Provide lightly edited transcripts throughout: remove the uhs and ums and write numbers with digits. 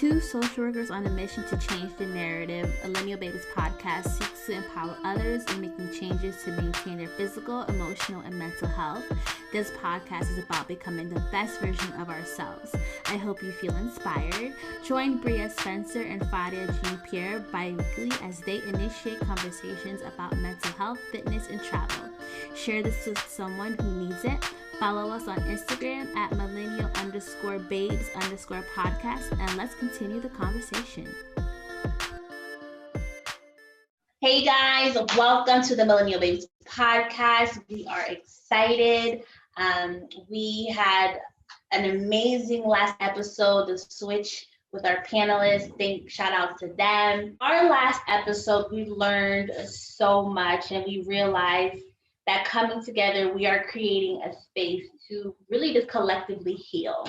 Two social workers on a mission to change the narrative, Millennial Babies podcast seeks to empower others in making changes to maintain their physical, emotional, and mental health. This podcast is about becoming the best version of ourselves. I hope you feel inspired. Join Bria Spencer and Fadia Jean-Pierre bi-weekly as they initiate conversations about mental health, fitness, and travel. Share this with someone who needs it. Follow us on Instagram at millennial_babes_podcast, and let's continue the conversation. Hey guys, welcome to the Millennial Babes podcast. We are excited. We had an amazing last episode, the switch with our panelists. Shout out to them. Our last episode, we learned so much, and we realized that coming together, we are creating a space to really just collectively heal.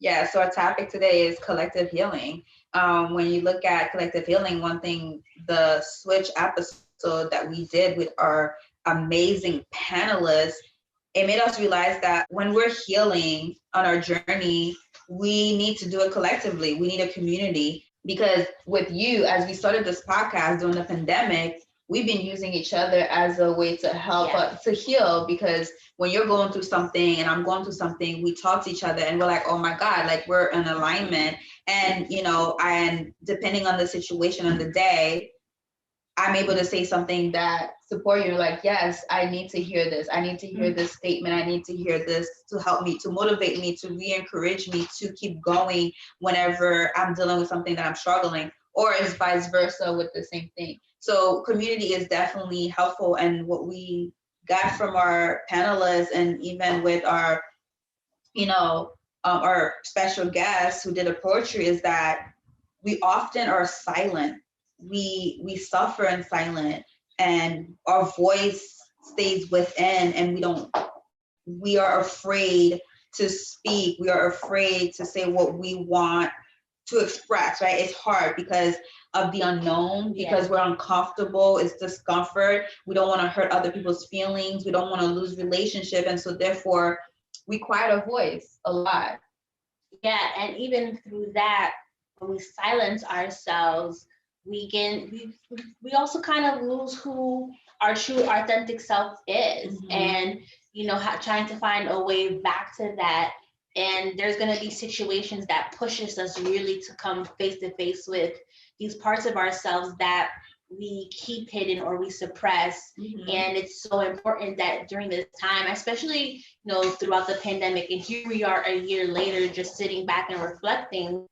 Yeah, so our topic today is collective healing. When you look at collective healing, one thing, the switch episode that we did with our amazing panelists, it made us realize that when we're healing on our journey, we need to do it collectively. We need a community, because with you, as we started this podcast during the pandemic, we've been using each other as a way to help us to heal, because when you're going through something and I'm going through something, we talk to each other and we're like, oh my God, like we're in alignment. And, and depending on the situation on the day, I'm able to say something that support you. Like, yes, I need to hear this. I need to hear this statement. I need to hear this to help me, to motivate me, to re-encourage me to keep going whenever I'm dealing with something that I'm struggling, or it's vice versa with the same thing. So community is definitely helpful. And what we got from our panelists, and even with our, our special guests who did a poetry, is that we often are silent. We suffer in silence, and our voice stays within, and we are afraid to speak. We are afraid to say what we want to express, right? It's hard because of the unknown, because we're uncomfortable. It's discomfort. We don't want to hurt other people's feelings. We don't want to lose relationship. And so therefore we quiet our voice a lot. Yeah. And even through that, when we silence ourselves, we also kind of lose who our true authentic self is. And, trying to find a way back to that. And there's going to be situations that pushes us really to come face to face with these parts of ourselves that we keep hidden or we suppress. And it's so important that during this time, especially, throughout the pandemic, and here we are a year later, just sitting back and reflecting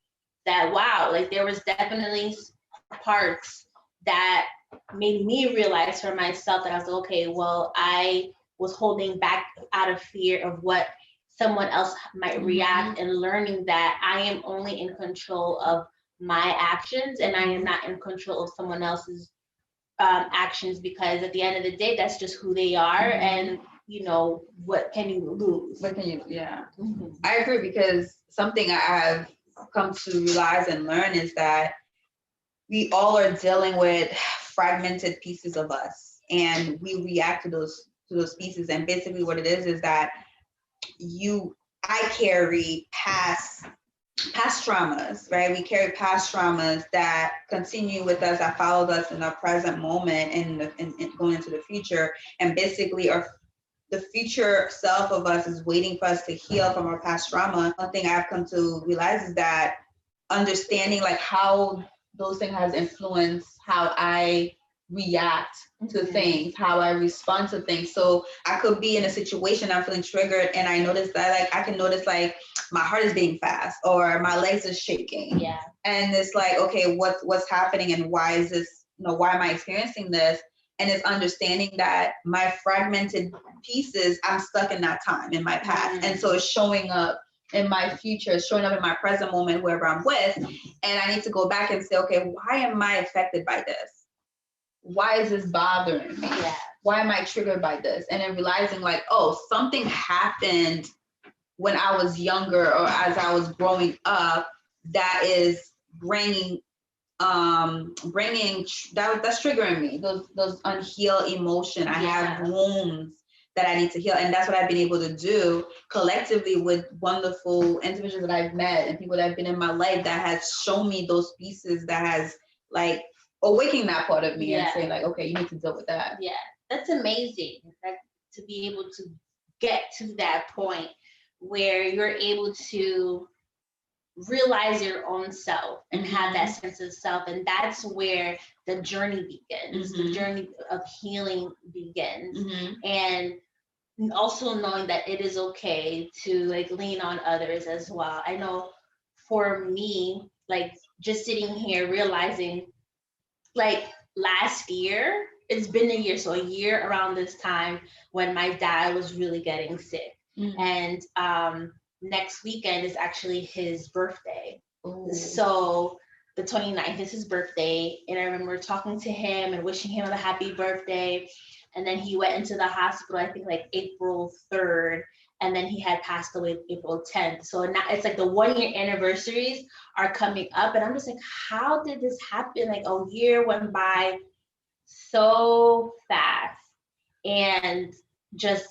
that, wow, like there was definitely parts that made me realize for myself that I was okay, well, I was holding back out of fear of what someone else might react, and learning that I am only in control of my actions, and I am not in control of someone else's actions, because at the end of the day, that's just who they are. And what can you lose? I agree, because something I've come to realize and learn is that we all are dealing with fragmented pieces of us, and we react to those pieces. And basically what it is that I carry past traumas, right? We carry past traumas that continue with us, that followed us in our present moment and going into the future. And basically the future self of us is waiting for us to heal from our past trauma. One thing I've come to realize is that understanding like how those things has influenced how I react to things, how I respond to things. So I could be in a situation, I'm feeling triggered, and I notice that I can notice my heart is beating fast, or my legs are shaking. Yeah. And it's like, okay, what's happening, and why is this, why am I experiencing this? And it's understanding that my fragmented pieces, I'm stuck in that time in my past. And so it's showing up in my future, it's showing up in my present moment, whoever I'm with. And I need to go back and say, okay, why am I affected by this? Why is this bothering me? Yeah. Why am I triggered by this? And then realizing something happened when I was younger, or as I was growing up, that is bringing that's triggering me, those unhealed emotion. I have wounds that I need to heal. And that's what I've been able to do collectively with wonderful individuals that I've met and people that have been in my life that has shown me those pieces, that has like awakening that part of me and saying like, okay, you need to deal with that. Yeah, that's amazing. That to be able to get to that point where you're able to realize your own self and have that sense of self, and that's where the journey begins. The journey of healing begins, and also knowing that it is okay to like lean on others as well. I know for me, like just sitting here realizing, like last year, it's been a year, so a year around this time when my dad was really getting sick, and next weekend is actually his birthday. Ooh. So the 29th is his birthday, and I remember talking to him and wishing him a happy birthday, and then he went into the hospital, I think like April 3rd, and then he had passed away April 10th. So now it's like the 1 year anniversaries are coming up, and I'm just like, how did this happen? Like a year went by so fast, and just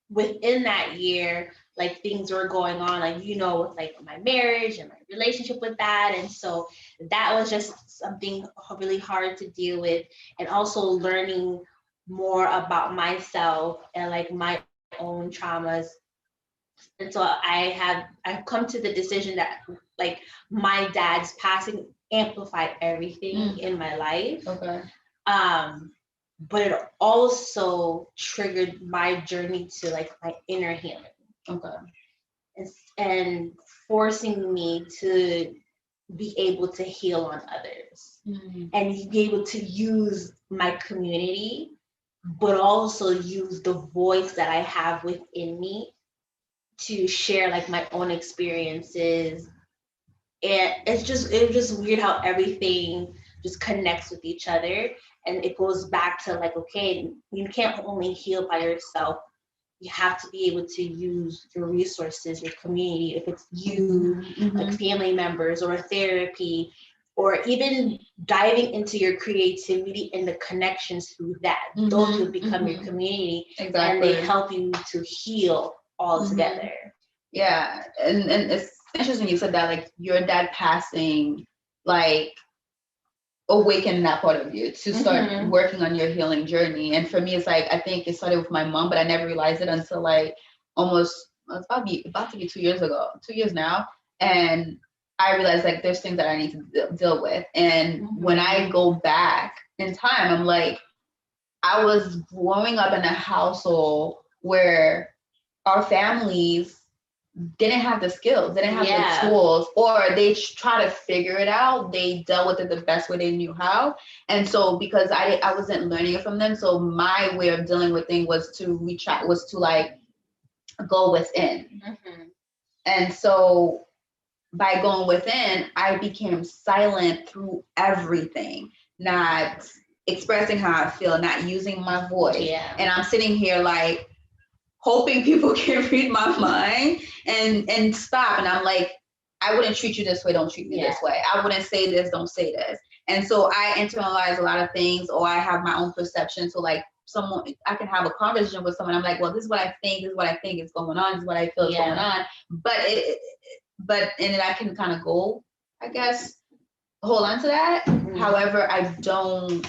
within that year, like things were going on, like, you know, with like my marriage and my relationship with that. And so that was just something really hard to deal with. And also learning more about myself and like my own traumas. And so I've come to the decision that like my dad's passing amplified everything in my life. Okay. But it also triggered my journey to like my inner healing. Okay. And forcing me to be able to heal on others and be able to use my community, but also use the voice that I have within me to share like my own experiences. And it was just weird how everything just connects with each other. And it goes back to like, okay, you can't only heal by yourself. You have to be able to use your resources, your community, if it's you, like family members or therapy, or even diving into your creativity and the connections through that. Those will become your community. Exactly. And they help you to heal all together. Yeah, and it's interesting you said that, like your dad passing, like awaken that part of you to start working on your healing journey. And for me, it's like, I think it started with my mom, but I never realized it until like almost, it's about to be 2 years ago, 2 years now. And I realized like there's things that I need to deal with. And when I go back in time, I'm like, I was growing up in a household where our families didn't have the skills, didn't have the tools, or they try to figure it out. They dealt with it the best way they knew how. And so because I wasn't learning it from them, so my way of dealing with things was to like go within. And so by going within, I became silent through everything, not expressing how I feel, not using my voice. And I'm sitting here like hoping people can read my mind and stop. And I'm like, I wouldn't treat you this way, don't treat me this way. I wouldn't say this, don't say this. And so I internalize a lot of things, or I have my own perception. So like I can have a conversation with someone. I'm like, well, this is what I think. This is what I think is going on. This is what I feel is going on. But and then I can kind of go, I guess, hold on to that. However, I don't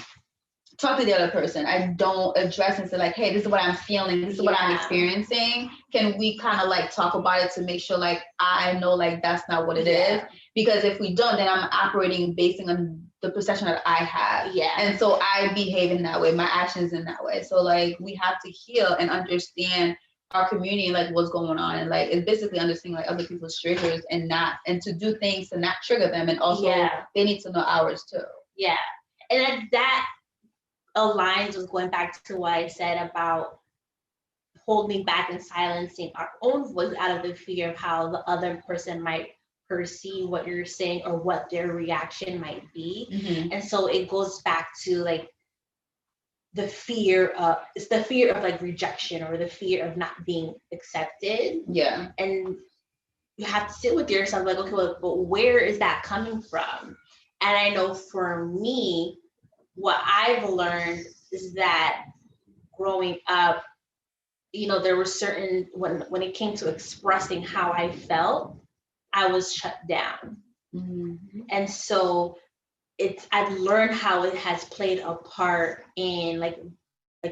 talk to the other person. I don't address and say like, hey, this is what I'm feeling. This is what I'm experiencing. Can we kind of like talk about it to make sure like I know like that's not what it is? Because if we don't, then I'm operating based on the perception that I have. And so I behave in that way, my actions in that way. So like we have to heal and understand our community, like what's going on. And like it's basically understanding like other people's triggers and to do things to not trigger them. And also they need to know ours too. And that aligns with going back to what I said about holding back and silencing our own voice out of the fear of how the other person might perceive what you're saying or what their reaction might be. And so it goes back to like the fear of like rejection or the fear of not being accepted. And you have to sit with yourself like, okay, well, but where is that coming from? And I know for me, what I've learned is that growing up, there were certain, when it came to expressing how I felt, I was shut down. Mm-hmm. And so I've learned how it has played a part in like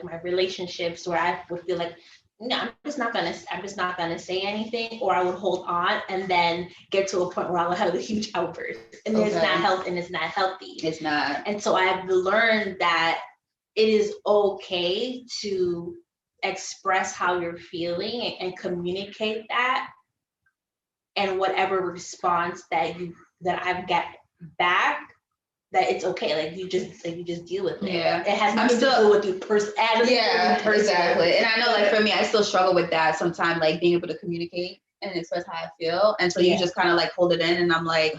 my relationships, where I would feel like, no, I'm just not gonna say anything, or I would hold on and then get to a point where I would have a huge outburst, and it's not healthy. It's not. And so I've learned that it is okay to express how you're feeling and communicate that, and whatever response that I've got back, that it's okay. Like you just deal with it. Yeah. It has nothing to do with you personally. Yeah, exactly. And I know, like, for me, I still struggle with that sometimes, like being able to communicate and express how I feel. And so you just kind of like hold it in, and I'm like,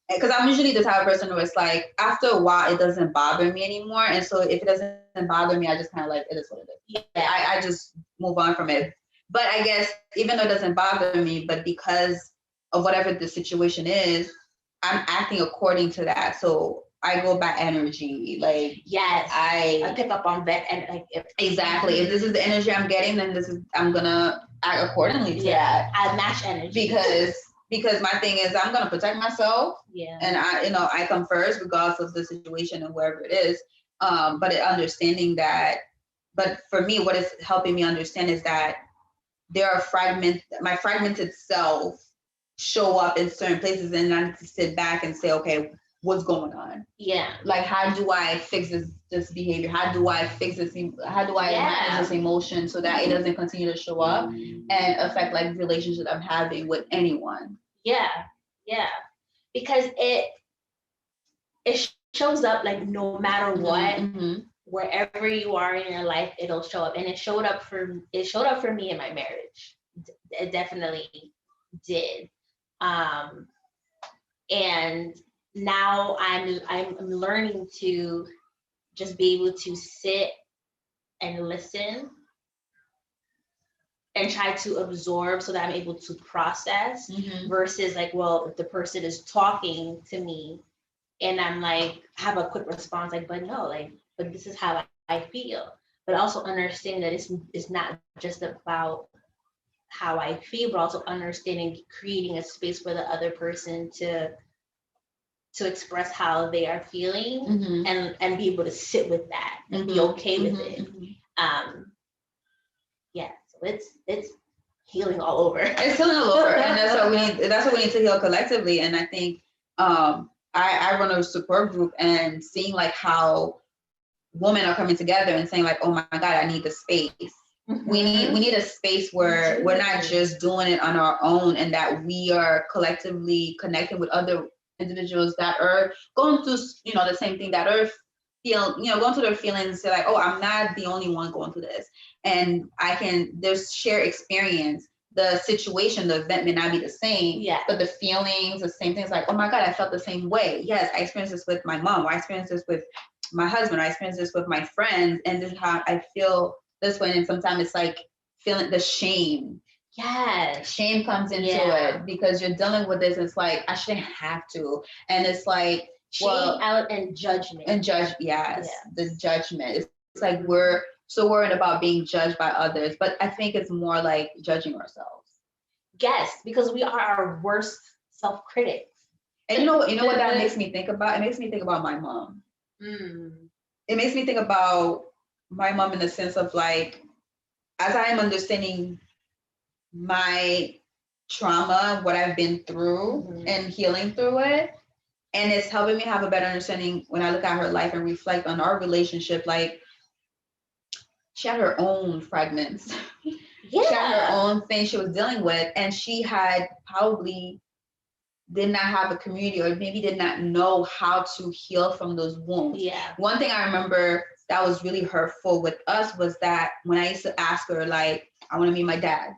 because I'm usually the type of person who it's like, after a while, it doesn't bother me anymore. And so if it doesn't bother me, I just kind of like, it is what it is. Yeah. I just move on from it. But I guess even though it doesn't bother me, but because of whatever the situation is, I'm acting according to that. So I go by energy. Like, yes, I pick up on that, and like exactly. If this is the energy I'm getting, then I'm gonna act accordingly to that. I match energy because my thing is, I'm gonna protect myself. Yeah. And I come first, regardless of the situation and wherever it is. But understanding that. But for me, what is helping me understand is that there are my fragmented self show up in certain places, and I need to sit back and say, okay, what's going on? Yeah. Like, how do I fix this behavior? How do I fix this? How do I manage this emotion so that it doesn't continue to show up and affect like relationships I'm having with anyone? Yeah. Because it shows up like no matter what, wherever you are in your life, it'll show up. And it showed up for me in my marriage. It definitely did. And now I'm learning to just be able to sit and listen and try to absorb, so that I'm able to process, versus like, well, if the person is talking to me and I'm like, have a quick response, like, but no, like, but this is how I feel. But also understanding that it's not just about how I feel, but also understanding, creating a space for the other person to express how they are feeling, and be able to sit with that and be okay with it. So it's healing all over. It's healing all over, and that's what we need to heal collectively. And I think I run a support group, and seeing like how women are coming together and saying like, oh my God, I need the space. We need a space where we're not just doing it on our own, and that we are collectively connected with other individuals that are going through, the same thing, that are going through their feelings. They're like, oh, I'm not the only one going through this, and there's shared experience. The situation, the event may not be the same, but the feelings, the same things. Like, oh my God, I felt the same way. Yes, I experienced this with my mom, or I experienced this with my husband, or I experienced this with my friends, and this is how I feel this way. And sometimes it's like feeling the shame. Yes. Shame comes into it because you're dealing with this. It's like, I shouldn't have to. And it's like, shame out and judgment. The judgment. It's like we're so worried about being judged by others, but I think it's more like judging ourselves. Yes, because we are our worst self-critics. And you know what that makes me think about? It makes me think about my mom. It makes me think about my mom in the sense of like, as I am understanding my trauma, what I've been through, and healing through it, and it's helping me have a better understanding when I look at her life and reflect on our relationship. Like, she had her own fragments. She had her own thing she was dealing with, and she had probably did not have a community, or maybe did not know how to heal from those wounds. One thing I remember that was really hurtful with us was that when I used to ask her, like, I want to meet my dad.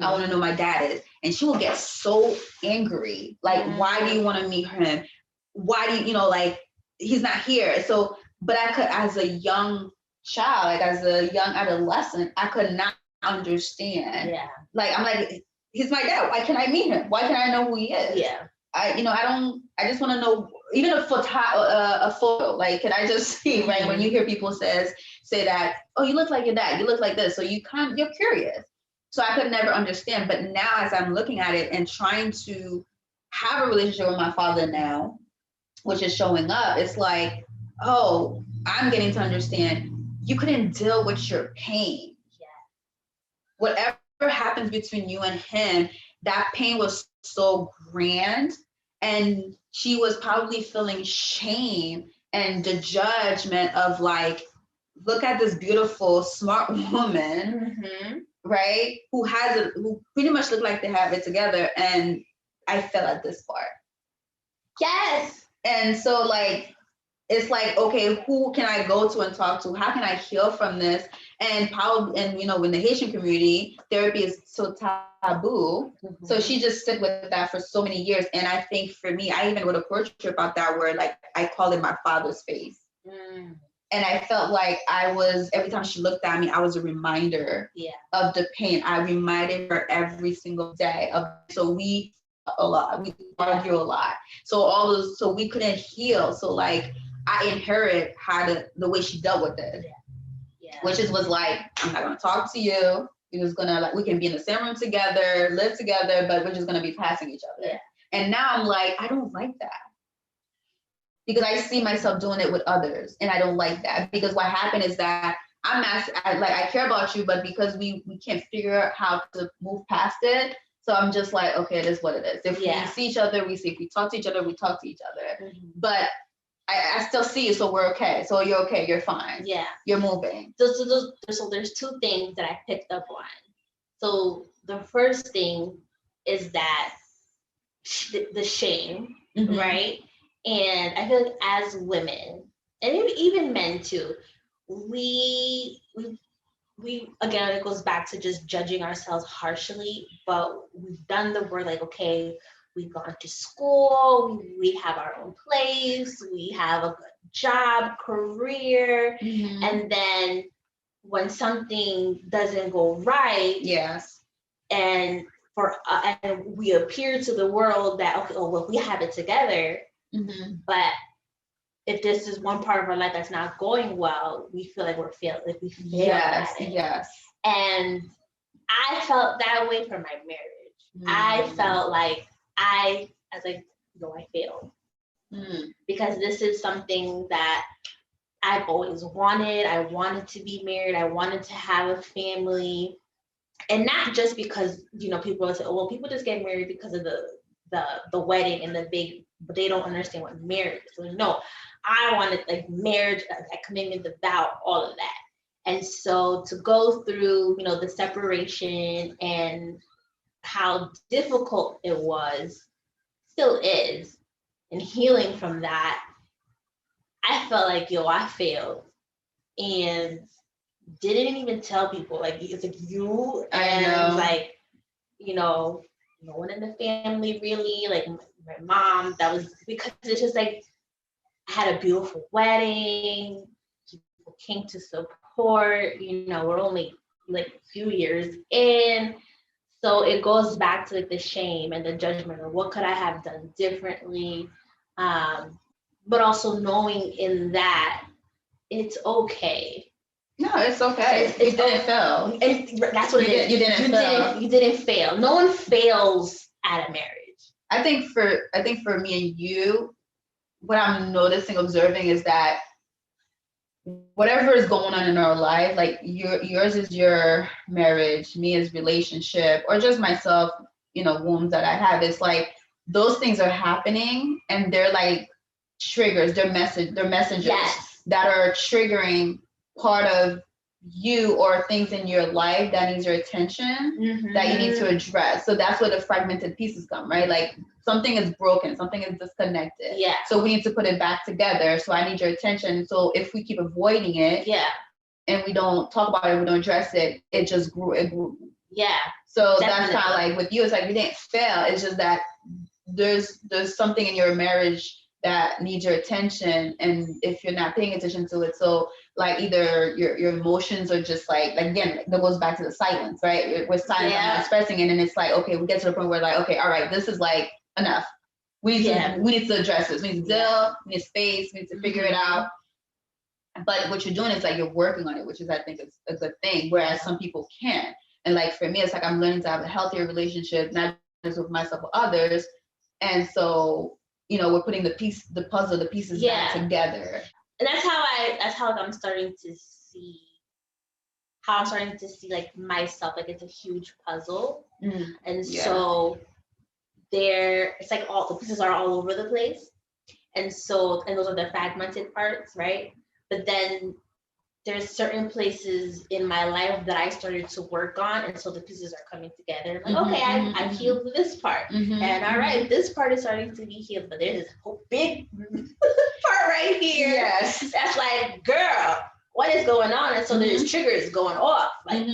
I want to know who my dad is. And she will get so angry. Like, why do you want to meet him? Why do you, like, he's not here. So, but I could, as a young child, like as a young adolescent, I could not understand. Like, I'm like, he's my dad. Why can't I meet him? Why can't I know who he is? I just want to know, even a photo, like, can I just see, right? When you hear people say that, oh, you look like your dad, you look like this. So you're curious. So I could never understand. But now as I'm looking at it and trying to have a relationship with my father now, which is showing up, it's like, oh, I'm getting to understand you couldn't deal with your pain. Yeah. Whatever happens between you and him, that pain was so grand, and she was probably feeling shame and the judgment of like, look at this beautiful, smart woman, right? Who pretty much look like they have it together, and I fell at this part. Yes. And so like, it's like, okay, who can I go to and talk to? How can I heal from this? And probably, and in the Haitian community, therapy is so taboo. So she just sit with that for so many years. And I think for me, I even wrote a portrait about that where like I call it my father's face. And I felt like every time she looked at me, I was a reminder of the pain. I reminded her every single day so we a lot, we argue a lot. So we couldn't heal. So like, I inherit the way she dealt with it, which was like, I'm not gonna talk to you. We're just gonna like, we can be in the same room together, live together, but we're just gonna be passing each other. Yeah. And now I'm like, I don't like that because I see myself doing it with others, and I don't like that because what happened is that I care about you, but because we can't figure out how to move past it. So I'm just like, okay, it is what it is. If we see each other, we see. If we talk to each other, we talk to each other. But I still see you, so we're okay. So you're okay, you're fine. Yeah. You're moving. So there's two things that I picked up on. So the first thing is that the shame, right? And I feel like as women, and even men too, we again, it goes back to just judging ourselves harshly, but we've done the work, like, okay, we've gone to school, we have our own place, we have a good job, career, and then when something doesn't go right, and we appear to the world that, okay, oh well, we have it together, but if this is one part of our life that's not going well, we feel like we failed at it. Yes. And I felt that way for my marriage. I felt like I failed. Because this is something that I've always wanted. I wanted to be married. I wanted to have a family. And not just because, people say, oh, well, people just get married because of the wedding and the big, but they don't understand what marriage is. So no, I wanted like marriage, that commitment, the vow, all of that. And so to go through, the separation and how difficult it was, still is, and healing from that, I felt like, I failed and didn't even tell people. Like, it's like you and like, no one in the family really, like my mom, that was because it's just like, I had a beautiful wedding, people came to support, we're only like a few years in. So it goes back to like the shame and the judgment of what could I have done differently. But also knowing in that it's okay. No, it's okay. You didn't fail. And that's what it is. You didn't fail. You didn't fail. No one fails at a marriage. I think for me and you, what I'm noticing, observing is that whatever is going on in our life, like yours is your marriage, me is relationship, or just myself, wounds that I have. It's like those things are happening and they're like triggers, they're messengers that are triggering part of you or things in your life that needs your attention that you need to address. So that's where the fragmented pieces come, right? Like something is broken, something is disconnected. Yeah. So we need to put it back together. So I need your attention. So if we keep avoiding it, and we don't talk about it, we don't address it, it just grew. Yeah. So definitely. That's kind of like with you, it's like you didn't fail. It's just that there's something in your marriage that needs your attention, and if you're not paying attention to it, so like either your emotions are just like again, that goes back to the silence, right? We're silent, I'm not expressing it, and it's like, okay, we get to the point where like, okay, all right, this is like enough. We need to address this. We need to deal, we need space, we need to figure it out. But what you're doing is like you're working on it, which is I think is a good thing. Whereas some people can't. And like for me, it's like I'm learning to have a healthier relationship, not just with myself, but others. And so, you know, we're putting the pieces back together. And that's how I'm starting to see like myself, like it's a huge puzzle. And so it's like all the pieces are all over the place. And those are the fragmented parts, right? But then there's certain places in my life that I started to work on, and so the pieces are coming together. Like, okay, I've healed this part, and all right, this part is starting to be healed, but there's this whole big part right here. Yes, that's like, girl, what is going on? And so there's triggers going off like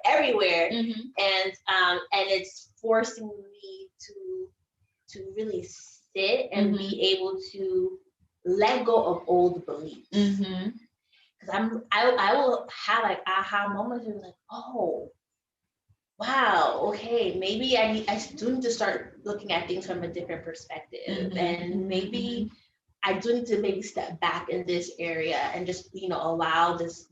everywhere, and it's forcing me to really sit and be able to let go of old beliefs. Because I will have like aha moments where like, oh, wow, okay, maybe I do need to start looking at things from a different perspective, and maybe I do need to maybe step back in this area and just, you know, allow this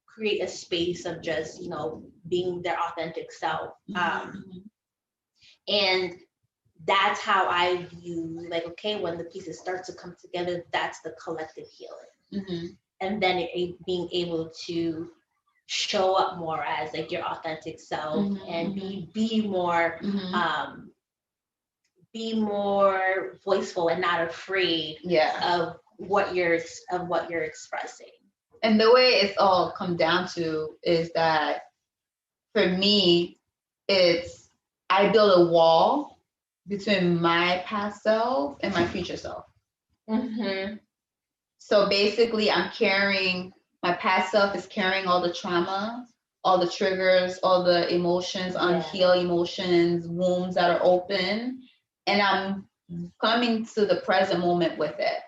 create a space of just, you know, being their authentic self. And that's how I view, like, okay, when the pieces start to come together, that's the collective healing. And then being able to show up more as like your authentic self and be more voiceful and not afraid of what you're expressing. And the way it's all come down to is that for me, it's I build a wall between my past self and my future self. So basically, I'm carrying, my past self is carrying all the trauma, all the triggers, all the emotions, unhealed emotions, wounds that are open, and I'm coming to the present moment with it.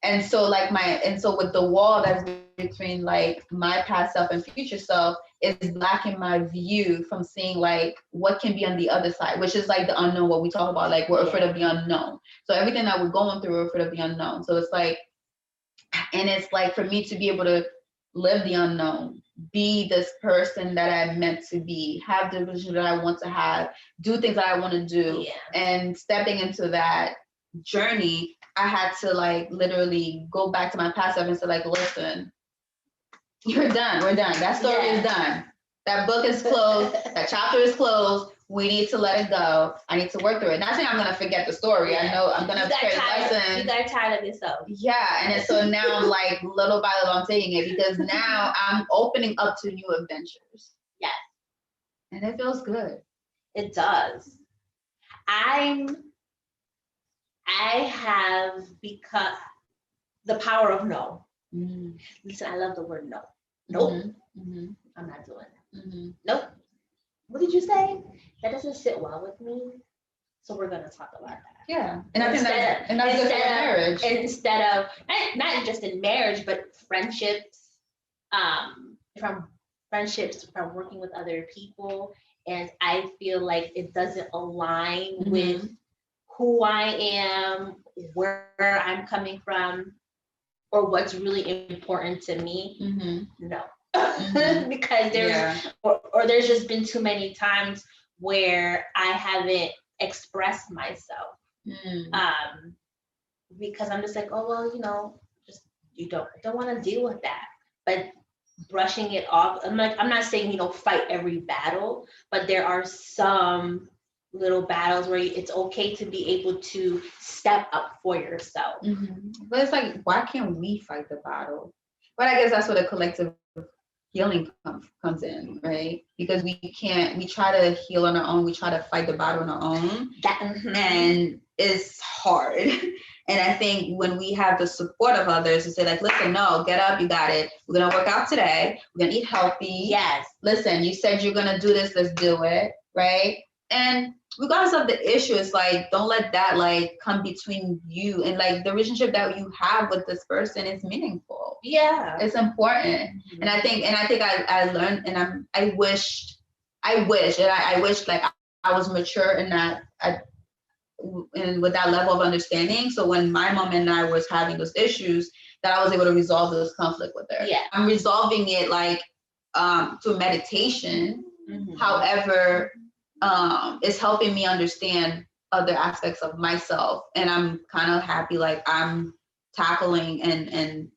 And so with the wall that's between like my past self and future self is blocking my view from seeing like what can be on the other side, which is like the unknown, what we talk about, like we're afraid of the unknown. So everything that we're going through, we're afraid of the unknown. So it's like, and it's like for me to be able to live the unknown, be this person that I'm meant to be, have the vision that I want to have, do things that I want to do. And stepping into that journey, I had to like literally go back to my past self and say like, listen, you're done, we're done. That story is done. That book is closed, that chapter is closed. We need to let it go. I need to work through it. Not saying I'm gonna forget the story. I know I'm gonna carry lessons. You got tired of yourself. And then, so now I'm like little by little I'm taking it because now I'm opening up to new adventures. And it feels good. It does. I have become the power of no. Listen, I love the word no. Nope. I'm not doing it. Nope. What did you say? That doesn't sit well with me. So we're gonna talk about that. And I think that's good for marriage. Instead of not just in marriage, but friendships. From working with other people, and I feel like it doesn't align with who I am, where I'm coming from, or what's really important to me. No. Because there's just been too many times where I haven't expressed myself. Because I'm just like, oh well, you know, just you don't want to deal with that. But brushing it off, I'm not saying, you know, fight every battle, but there are some little battles where it's okay to be able to step up for yourself. But it's like, why can't we fight the battle? But I guess that's where the collective healing comes in, right? Because we try to heal on our own, we try to fight the battle on our own, and it's hard. And I think when we have the support of others to say like, listen, no, get up, you got it. We're gonna work out today. We're gonna eat healthy. Listen, you said you're gonna do this, let's do it, right? And regardless of the issue, it's like, don't let that like come between you and like the relationship that you have with this person is meaningful. It's important. And I think I learned, and I wish like I was mature in that and with that level of understanding. So when my mom and I was having those issues, that I was able to resolve this conflict with her. Yeah. I'm resolving it like through meditation. Mhm. However, it's helping me understand other aspects of myself, and I'm kind of happy like I'm tackling and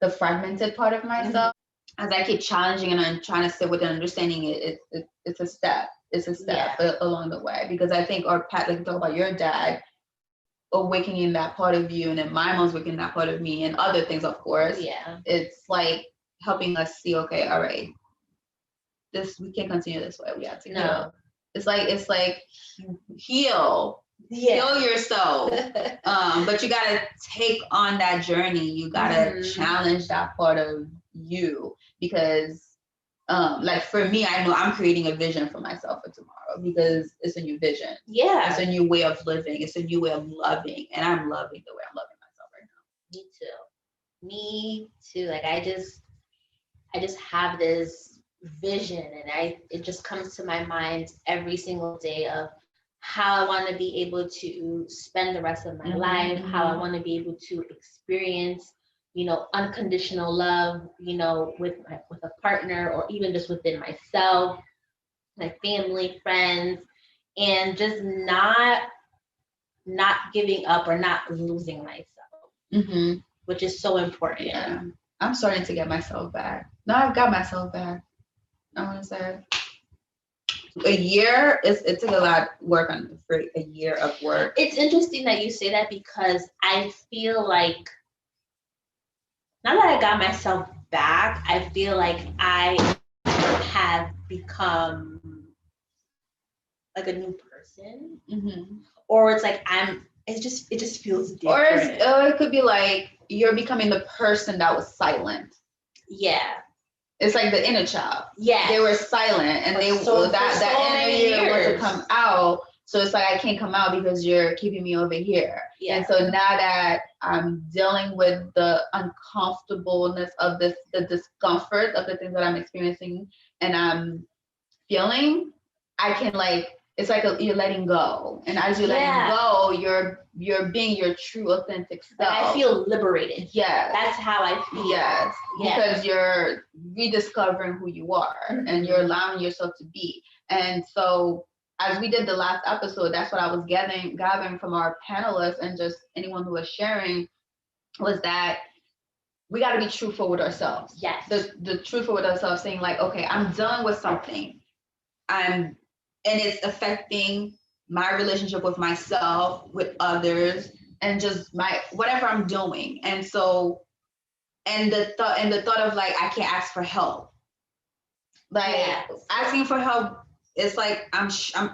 the fragmented part of myself. As I keep challenging and I'm trying to sit with and understanding it, it's a step. It's a step along the way, because I think our path, like you talk about your dad awakening that part of you, and then my mom's awakening that part of me, and other things, of course. Yeah. It's like helping us see, okay, all right, we can't continue this way. We have to heal. It's like heal yourself. But you gotta take on that journey. You gotta challenge that part of you, because like for me, I know I'm creating a vision for myself for tomorrow, because it's a new vision. Yeah. It's a new way of living. It's a new way of loving, and I'm loving the way I'm loving myself right now. Me too. Like I just have this vision, and it just comes to my mind every single day of how I want to be able to spend the rest of my life, how I want to be able to experience, unconditional love, with a partner, or even just within myself, my family, friends, and just not giving up or not losing myself, which is so important. Yeah. I'm starting to get myself back. No, I've got myself back. I want to say a year. It took a lot of work for a year of work. It's interesting that you say that, because I feel like now that I got myself back, I feel like I have become like a new person, or it's like it just feels different. Or it could be like you're becoming the person that was silent. Yeah. It's like the inner child. Yeah. They were silent, and that energy wants to come out. So it's like, I can't come out because you're keeping me over here. Yeah. And so now that I'm dealing with the uncomfortableness of the discomfort of the things that I'm experiencing and I'm feeling, I can it's like you're letting go. And as you're letting go, you're being your true authentic self. Like I feel liberated. Yes. That's how I feel. Yes. Because you're rediscovering who you are, and you're allowing yourself to be. And so as we did the last episode, that's what I was gathering from our panelists and just anyone who was sharing, was that we got to be truthful with ourselves. Yes. The truthful with ourselves, saying like, okay, I'm dealing with something. And it's affecting my relationship with myself, with others, and just whatever I'm doing. And so, and the thought of like, I can't ask for help. Asking for help, it's like I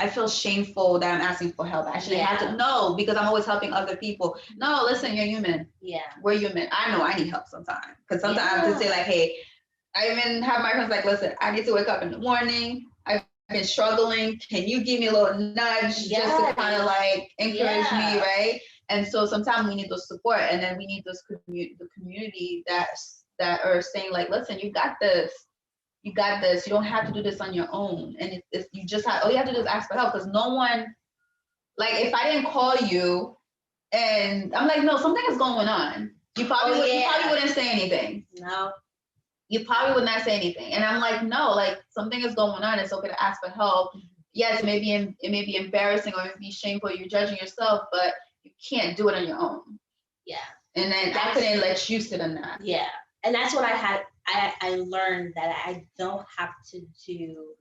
feel shameful that I'm asking for help. I shouldn't have to. No, because I'm always helping other people. No, listen, you're human. Yeah, we're human. I know I need help sometimes, because sometimes I have to say like, hey, I even have my friends like, listen, I need to wake up in the morning. I've been struggling. Can you give me a little nudge just to kind of like encourage me, right? And so sometimes we need those support, and then we need those the community that are saying like, listen, you got this. You got this. You don't have to do this on your own. And it's you just have, all you have to do is ask for help, because no one, like if I didn't call you and I'm like, no, something is going on, you probably wouldn't say anything. No. You probably would not say anything. And I'm like, no, like something is going on. It's okay to ask for help. Yes, it may be embarrassing, or it may be shameful. You're judging yourself, but you can't do it on your own. Yeah. And then I couldn't let you sit in that. Yeah. And that's what I learned, that I don't have to do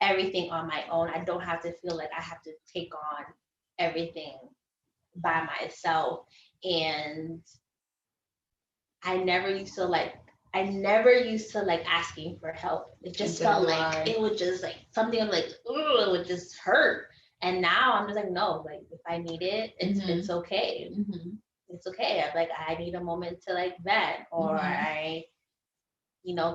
everything on my own. I don't have to feel like I have to take on everything by myself. And I never used to like asking for help. It just felt like it would just like something like, ooh, it would just hurt. And now I'm just like, no, like if I need it, it's okay. It's okay. I'm like, I need a moment to like vent, or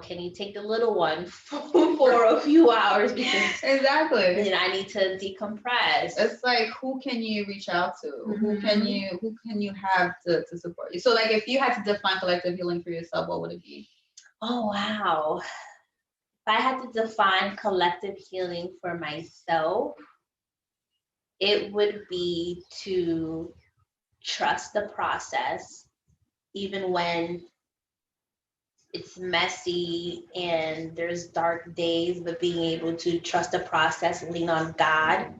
can you take the little one for a few hours, because exactly, I need to decompress. It's like, who can you reach out to? Who can you have to support you? So like, if you had to define collective healing for yourself, what would it be? Oh wow. If I had to define collective healing for myself, it would be to trust the process, even when it's messy and there's dark days, but being able to trust the process, lean on God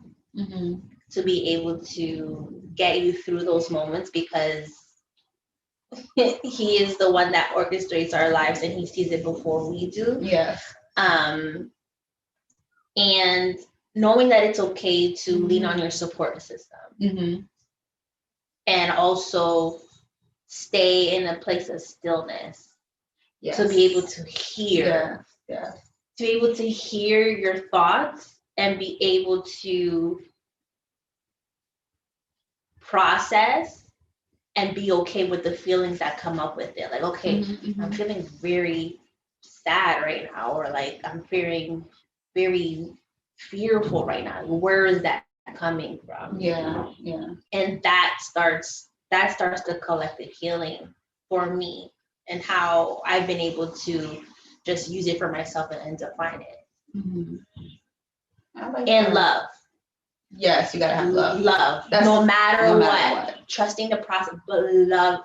to be able to get you through those moments, because He is the one that orchestrates our lives and He sees it before we do. Yes. And knowing that it's okay to lean on your support system, and also stay in a place of stillness, to be able to hear, to be able to hear your thoughts and be able to process and be okay with the feelings that come up with it. Like, okay, I'm feeling very sad right now, or like I'm feeling very fearful right now. Where is that coming from? Yeah. And that starts the collective healing for me, and how I've been able to just use it for myself and define it. I like and that. Love. Yes, you gotta have love. Love. No matter what. Trusting the process, but love.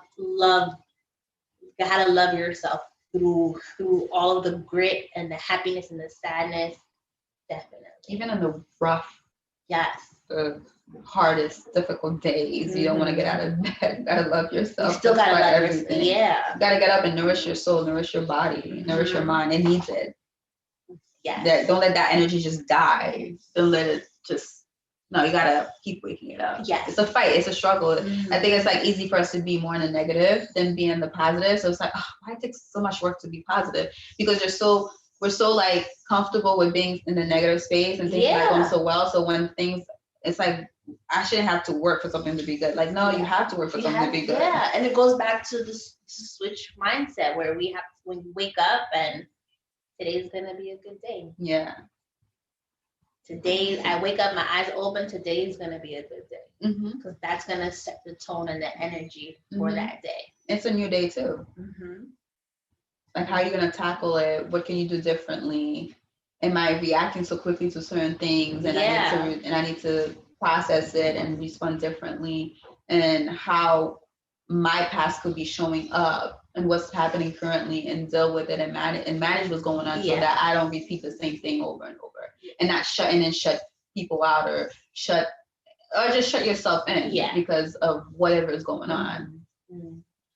You gotta love yourself through all of the grit and the happiness and the sadness. Definitely. Even in the rough, the hardest, difficult days, you don't want to get out of bed. You gotta love yourself. You still gotta love everything. You gotta get up and nourish your soul, nourish your body, nourish your mind. It needs it. Don't let that energy just die. Don't let it just. No, you gotta keep waking it up. Yes. It's a fight. It's a struggle. I think it's like easy for us to be more in the negative than be in the positive. So it's like, why it takes so much work to be positive? Because we're so like comfortable with being in the negative space and things not going so well. So when things, it's like, I shouldn't have to work for something to be good. Like, no, you have to work for something to be good. Yeah, and it goes back to this switch mindset where we have, when you wake up and today's gonna be a good day. Yeah. Today, I wake up, my eyes open, today's gonna be a good day. Because that's gonna set the tone and the energy for that day. It's a new day too. Like, how are you gonna tackle it? What can you do differently? Am I reacting so quickly to certain things, and I need to process it and respond differently, and how my past could be showing up and what's happening currently, and deal with it and manage what's going on, so that I don't repeat the same thing over and over, and not shut people out, or just shut yourself in because of whatever is going on.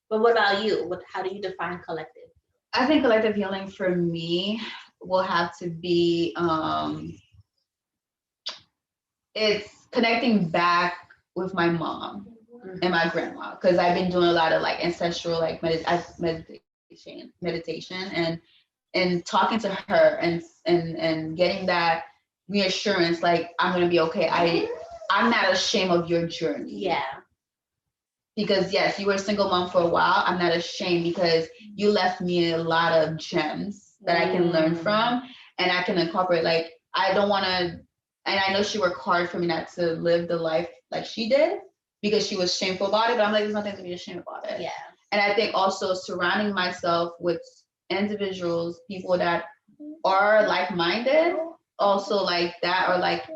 But what about you? How do you define collective? I think collective healing for me will have to be it's connecting back with my mom and my grandma, because I've been doing a lot of like ancestral like meditation and talking to her and getting that reassurance, like, I'm gonna be okay. I'm not ashamed of your journey. Because yes, you were a single mom for a while. I'm not ashamed, because you left me a lot of gems that I can learn from, and I can incorporate. Like, I don't want to, and I know she worked hard for me not to live the life like she did, because she was shameful about it, but I'm like, there's nothing to be ashamed about it. And I think also surrounding myself with individuals, people that are like-minded, also like that, or like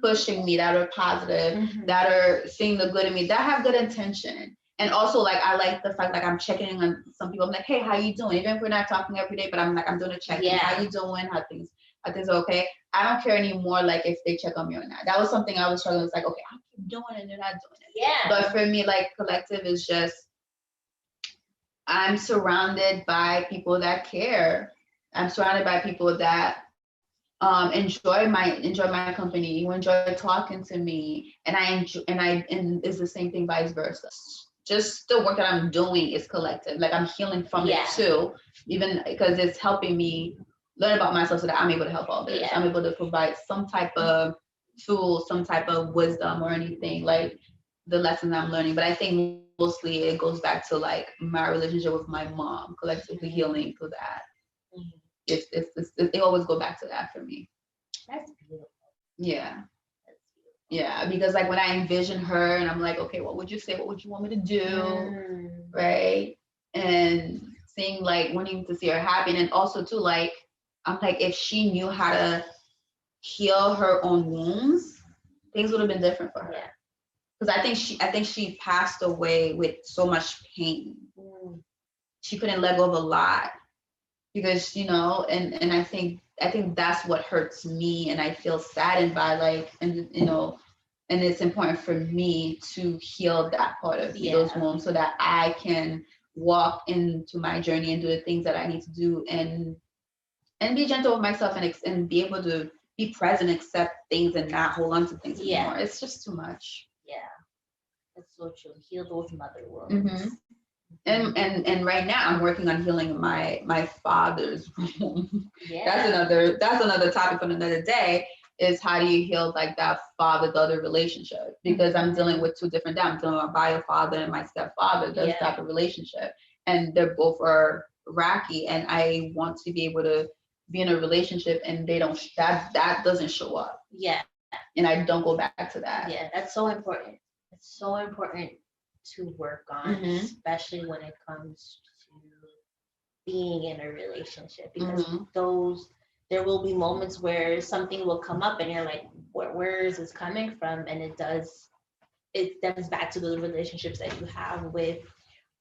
pushing me, that are positive, that are seeing the good in me, that have good intention. And also, like, I like the fact, like, I'm checking in on some people. I'm like, hey, how you doing? Even if we're not talking every day, but I'm doing a check-in. How you doing? How things are okay? I don't care anymore, like, if they check on me or not. That was something I was struggling with. It's like, okay, I keep doing it and they're not doing it. But for me, like, collective is just, I'm surrounded by people that care. I'm surrounded by people that enjoy my company, who enjoy talking to me, and and it's the same thing vice versa. Just the work that I'm doing is collective. Like, I'm healing from it too, even because it's helping me learn about myself, so that I'm able to help others. I'm able to provide some type of tool, some type of wisdom, or anything, like the lessons I'm learning. But I think mostly it goes back to like my relationship with my mom, collectively healing through that. It always go back to that for me. That's beautiful. Yeah, because like when I envision her and I'm like, okay, what would you say? What would you want me to do? Right? And seeing, like, wanting to see her happy. And also too, like, I'm like, if she knew how to heal her own wounds, things would have been different for her. Yeah. Because I think she passed away with so much pain. She couldn't let go of a lot because, you know, and I think that's what hurts me, and I feel saddened by, like, and you know, and it's important for me to heal that part of me, those wounds, so that I can walk into my journey and do the things that I need to do, and be gentle with myself, and be able to be present, accept things, and not hold on to things anymore. It's just too much. Yeah, that's so true. Heal those mother wounds. And right now I'm working on healing my father's womb. Yeah. That's another topic for another day, is how do you heal like that father-daughter relationship, because I'm dealing with two different I'm dealing with my bio father and my stepfather, this type of relationship, and they're both are rocky, and I want to be able to be in a relationship and they don't that doesn't show up, and I don't go back to that. That's so important. It's so important to work on, especially when it comes to being in a relationship, because there will be moments where something will come up and you're like, where is this coming from? And it stems back to the relationships that you have with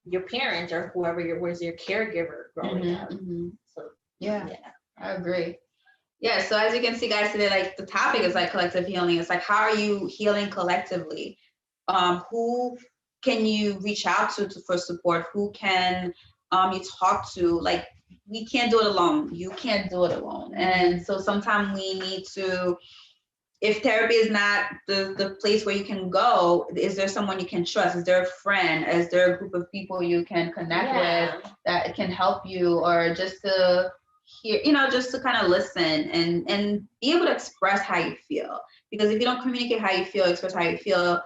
your parents or whoever was your caregiver growing up. So I agree. So as you can see, guys, today, like, the topic is like collective healing. It's like, how are you healing collectively? Who can you reach out to for support? Who can you talk to? Like, we can't do it alone. You can't do it alone. And so sometimes we need to, if therapy is not the place where you can go, is there someone you can trust? Is there a friend? Is there a group of people you can connect with that can help you, or just to hear, you know, just to kind of listen and be able to express how you feel? Because if you don't communicate how you feel, express how you feel,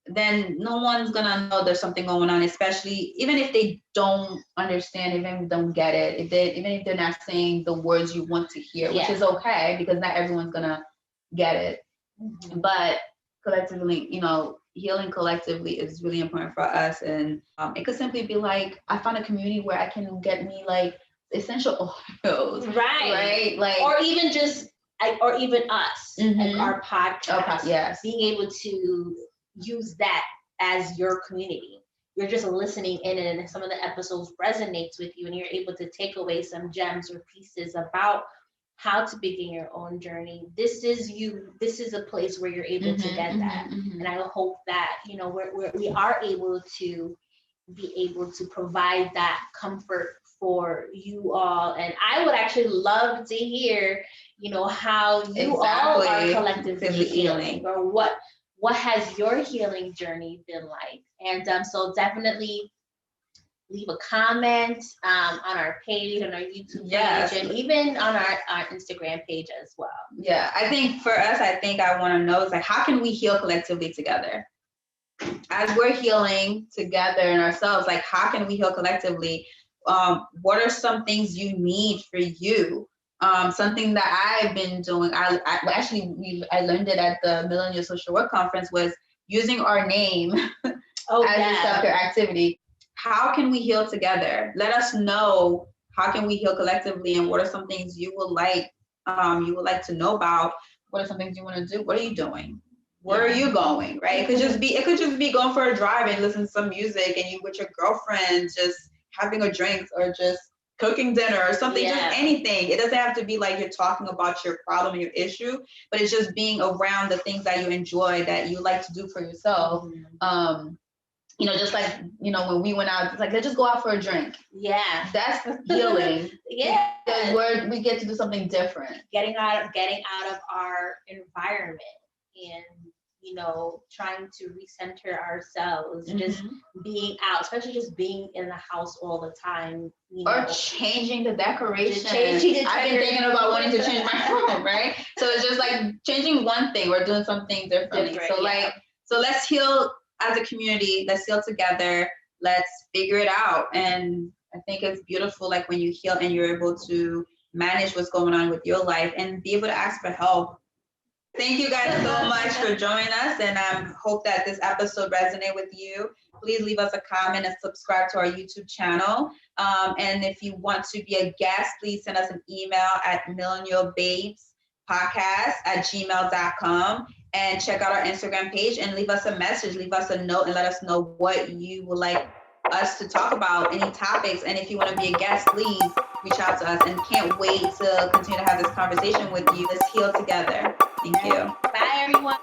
then no one's gonna know there's something going on, especially even if they don't understand, even if they don't get it, even if they're not saying the words you want to hear, which is okay, because not everyone's gonna get it. But collectively, you know, healing collectively is really important for us. And it could simply be like, I found a community where I can get me like essential oils, right? Like, or even just or even us, like our podcast, being able to use that as your community. You're just listening in, and some of the episodes resonates with you, and you're able to take away some gems or pieces about how to begin your own journey. This is a place where you're able to get that. And I hope that, you know, we are able to be able to provide that comfort for you all. And I would actually love to hear, you know, how you all are collectively healing, or what has your healing journey been like. And so definitely leave a comment on our page, on our YouTube page, and even on our Instagram page as well. I think for us, I want to know is like, how can we heal collectively together? As we're healing together in ourselves, like, how can we heal collectively? What are some things you need for you? Something that I've been doing, I learned it at the Millennial Social Work Conference, was using our name as a self-care activity. How can we heal together? Let us know, how can we heal collectively, and what are some things you would like to know about? What are some things you want to do? What are you doing? Where are you going? Right? It could just be going for a drive and listen to some music, and you with your girlfriend just having a drink, or just cooking dinner or something, just anything. It doesn't have to be like you're talking about your problem and your issue, but it's just being around the things that you enjoy, that you like to do for yourself. You know, just like, you know, when we went out, it's like, let's just go out for a drink. That's healing. Because we get to do something different. Getting out of our environment, and, you know, trying to recenter ourselves, just being out, especially just being in the house all the time. You know, or changing the decoration. I've been thinking about wanting to change my room, right? So it's just like changing one thing or doing something differently. So let's heal as a community. Let's heal together. Let's figure it out. And I think it's beautiful, like, when you heal and you're able to manage what's going on with your life and be able to ask for help. Thank you guys so much for joining us, and I hope that this episode resonated with you. Please leave us a comment and subscribe to our YouTube channel. And if you want to be a guest, please send us an email at millennialbabespodcast@gmail.com. and check out our Instagram page and leave us a message, leave us a note, and let us know what you would like us to talk about, any topics. And if you want to be a guest, please reach out to us, and can't wait to continue to have this conversation with you. Let's heal together. Thank you. Bye, everyone.